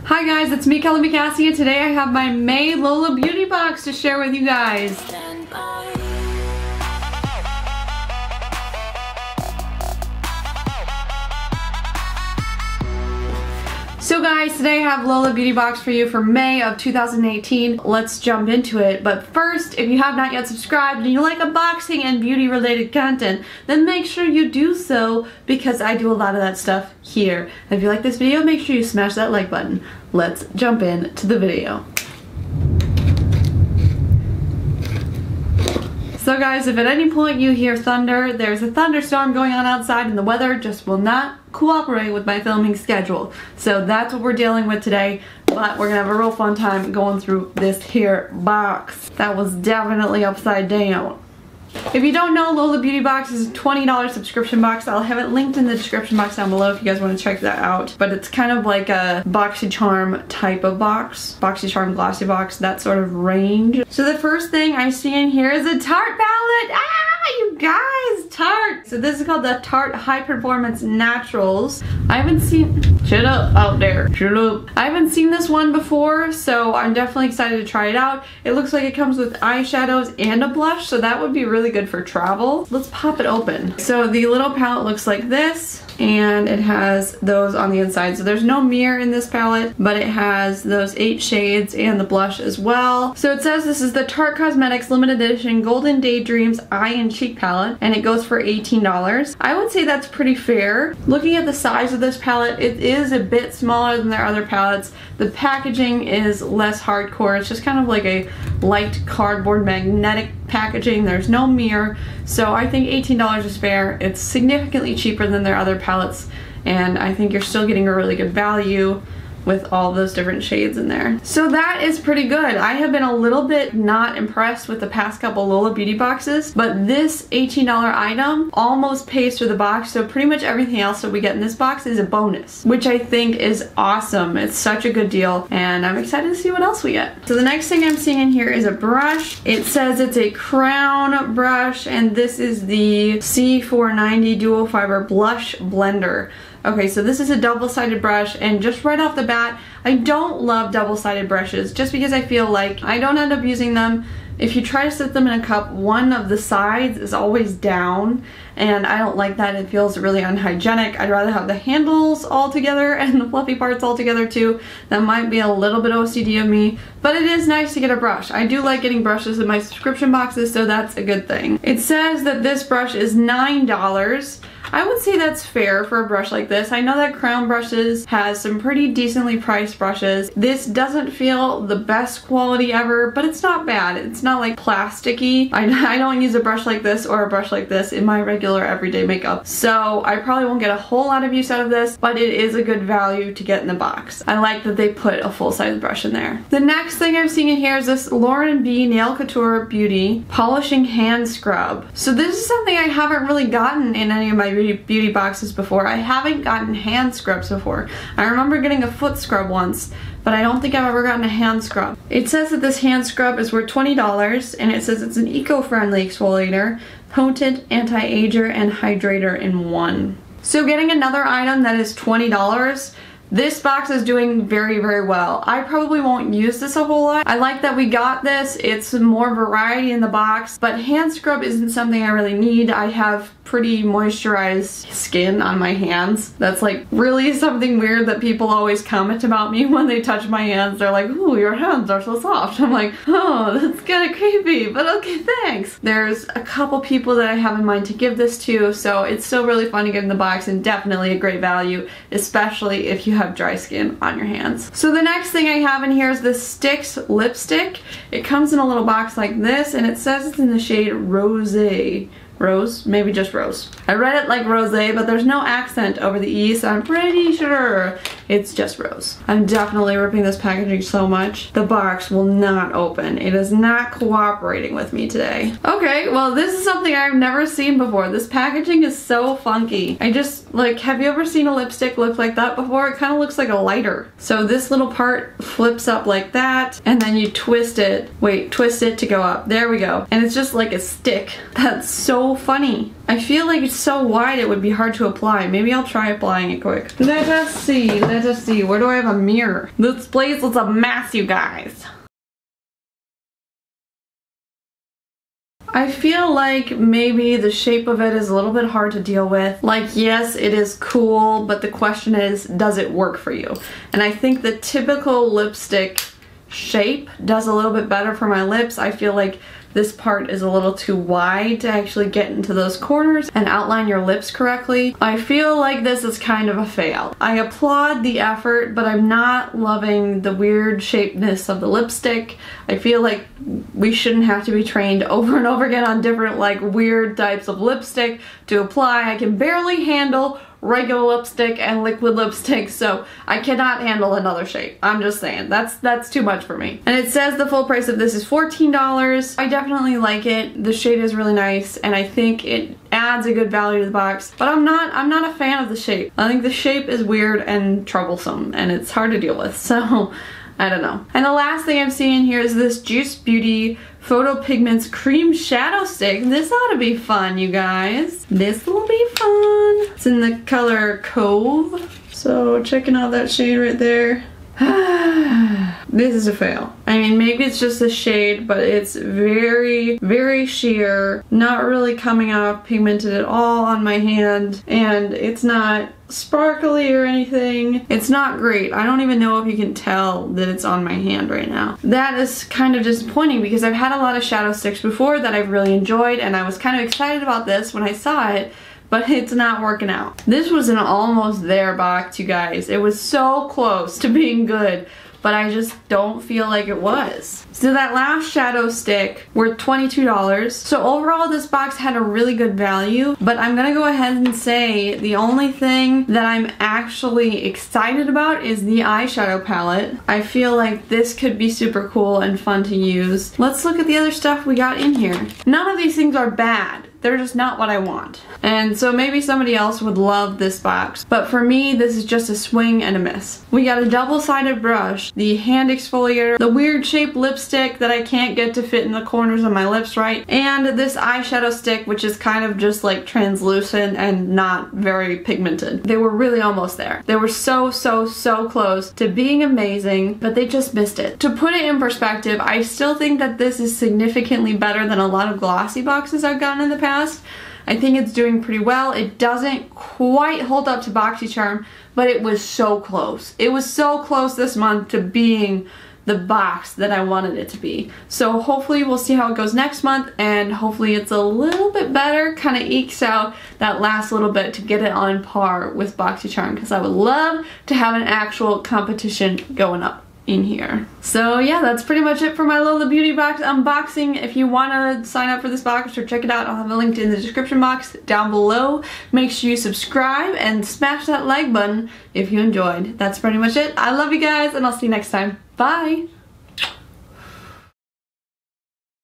Hi guys, it's me, ColorMeCassie, and today I have my May Lola Beauty Box to share with you guys. So guys, today I have Lola Beauty Box for you for May of 2018. Let's jump into it. But first, if you have not yet subscribed and you like unboxing and beauty related content, then make sure you do so because I do a lot of that stuff here. And if you like this video, make sure you smash that like button. Let's jump into the video. So guys, if at any point you hear thunder, there's a thunderstorm going on outside and the weather just will not cooperate with my filming schedule. So that's what we're dealing with today, but we're gonna have a real fun time going through this here box. That was definitely upside down. If you don't know, Lola Beauty Box is a $20 subscription box. I'll have it linked in the description box down below if you guys want to check that out. But it's kind of like a BoxyCharm type of box. BoxyCharm Glossy Box, that sort of range. So the first thing I see in here is a Tarte palette. You guys, Tarte! So this is called the Tarte High Performance Naturals. I haven't seen... Shut up out there. Shut up. I haven't seen this one before, so I'm definitely excited to try it out. It looks like it comes with eyeshadows and a blush, so that would be really good for travel. Let's pop it open. So the little palette looks like this, and it has those on the inside. So there's no mirror in this palette, but it has those 8 shades and the blush as well. So it says this is the Tarte Cosmetics limited edition Golden Daydreams Eye and Cheek palette, and it goes for $18. I would say that's pretty fair. Looking at the size of this palette, it is a bit smaller than their other palettes. The packaging is less hardcore. It's just kind of like a light cardboard magnetic packaging. There's no mirror, so I think $18 is fair. It's significantly cheaper than their other palettes, and I think you're still getting a really good value with all those different shades in there. So that is pretty good. I have been a little bit not impressed with the past couple Lola Beauty Boxes, but this $18 item almost pays for the box, so pretty much everything else that we get in this box is a bonus, which I think is awesome. It's such a good deal, and I'm excited to see what else we get. So the next thing I'm seeing in here is a brush. It says it's a crown brush, and this is the C490 Dual Fiber Blush Blender. Okay, so this is a double-sided brush, and just right off the bat, I don't love double-sided brushes just because I feel like I don't end up using them. If you try to set them in a cup, one of the sides is always down, and I don't like that. It feels really unhygienic. I'd rather have the handles all together and the fluffy parts all together too. That might be a little bit OCD of me, but it is nice to get a brush. I do like getting brushes in my subscription boxes, so that's a good thing. It says that this brush is $9. I would say that's fair for a brush like this. I know that Crown Brushes has some pretty decently priced brushes. This doesn't feel the best quality ever, but it's not bad. It's not like plasticky. I don't use a brush like this or a brush like this in my regular everyday makeup, so I probably won't get a whole lot of use out of this, but it is a good value to get in the box. I like that they put a full-size brush in there. The next thing I'm seeing in here is this Lauren B Nail Couture Beauty Polishing Hand Scrub. So this is something I haven't really gotten in any of my beauty boxes before. I haven't gotten hand scrubs before. I remember getting a foot scrub once, but I don't think I've ever gotten a hand scrub. It says that this hand scrub is worth $20, and it says it's an eco-friendly exfoliator, potent anti-ager and hydrator in one. So getting another item that is $20, this box is doing very, very well. I probably won't use this a whole lot. I like that we got this. It's more variety in the box, but hand scrub isn't something I really need. I have pretty moisturized skin on my hands. That's like really something weird that people always comment about me when they touch my hands. They're like, ooh, your hands are so soft. I'm like, oh, that's kind of creepy, but okay, thanks. There's a couple people that I have in mind to give this to, so it's still really fun to get in the box and definitely a great value, especially if you have dry skin on your hands. So the next thing I have in here is this Stix lipstick. It comes in a little box like this, and it says it's in the shade Rosé. Rose? Maybe just rose. I read it like rosé, but there's no accent over the E, so I'm pretty sure it's just rose. I'm definitely ripping this packaging so much. The box will not open. It is not cooperating with me today. Okay, well this is something I've never seen before. This packaging is so funky. I just, like, have you ever seen a lipstick look like that before? It kind of looks like a lighter. So this little part flips up like that, and then you twist it. Wait, twist it to go up. There we go. And it's just like a stick. That's so funny. I feel like it's so wide it would be hard to apply. Maybe I'll try applying it quick. Let us see. Let's see, where do I have a mirror? This place is a mess, you guys. I feel like maybe the shape of it is a little bit hard to deal with. Like, yes, it is cool, but the question is, does it work for you? And I think the typical lipstick shape does a little bit better for my lips. I feel like this part is a little too wide to actually get into those corners and outline your lips correctly. I feel like this is kind of a fail. I applaud the effort, but I'm not loving the weird shapeness of the lipstick. I feel like we shouldn't have to be trained over and over again on different like weird types of lipstick to apply. I can barely handle regular lipstick and liquid lipstick, so I cannot handle another shape. I'm just saying, that's too much for me. And it says the full price of this is $14. I definitely like it. The shade is really nice, and I think it adds a good value to the box, but I'm not a fan of the shape. I think the shape is weird and troublesome, and it's hard to deal with, so I don't know. And the last thing I'm seeing here is this Juice Beauty Photo Pigments Cream Shadow Stick. This ought to be fun, you guys. This will be fun. It's in the color Cove. So checking out that shade right there. This is a fail. I mean, maybe it's just the shade, but it's very, very sheer, not really coming off pigmented at all on my hand, and it's not sparkly or anything. It's not great. I don't even know if you can tell that it's on my hand right now. That is kind of disappointing because I've had a lot of shadow sticks before that I've really enjoyed, and I was kind of excited about this when I saw it, but it's not working out. This was an almost there box, you guys. It was so close to being good, but I just don't feel like it was. So that last shadow stick worth $22. So overall this box had a really good value, but I'm gonna go ahead and say the only thing that I'm actually excited about is the eyeshadow palette. I feel like this could be super cool and fun to use. Let's look at the other stuff we got in here. None of these things are bad. They're just not what I want. And so maybe somebody else would love this box, but for me, this is just a swing and a miss. We got a double-sided brush, the hand exfoliator, the weird shaped lipstick that I can't get to fit in the corners of my lips right, and this eyeshadow stick, which is kind of just like translucent and not very pigmented. They were really almost there. They were so close to being amazing, but they just missed it. To put it in perspective, I still think that this is significantly better than a lot of glossy boxes I've gotten in the past. I think it's doing pretty well. It doesn't quite hold up to BoxyCharm, but it was so close. It was so close this month to being the box that I wanted it to be. So hopefully we'll see how it goes next month, and hopefully it's a little bit better, kind of ekes out that last little bit to get it on par with BoxyCharm, because I would love to have an actual competition going up in here. So yeah, that's pretty much it for my Lola Beauty Box unboxing. If you want to sign up for this box or check it out, I'll have a link in the description box down below. Make sure you subscribe and smash that like button if you enjoyed. That's pretty much it. I love you guys, and I'll see you next time. Bye!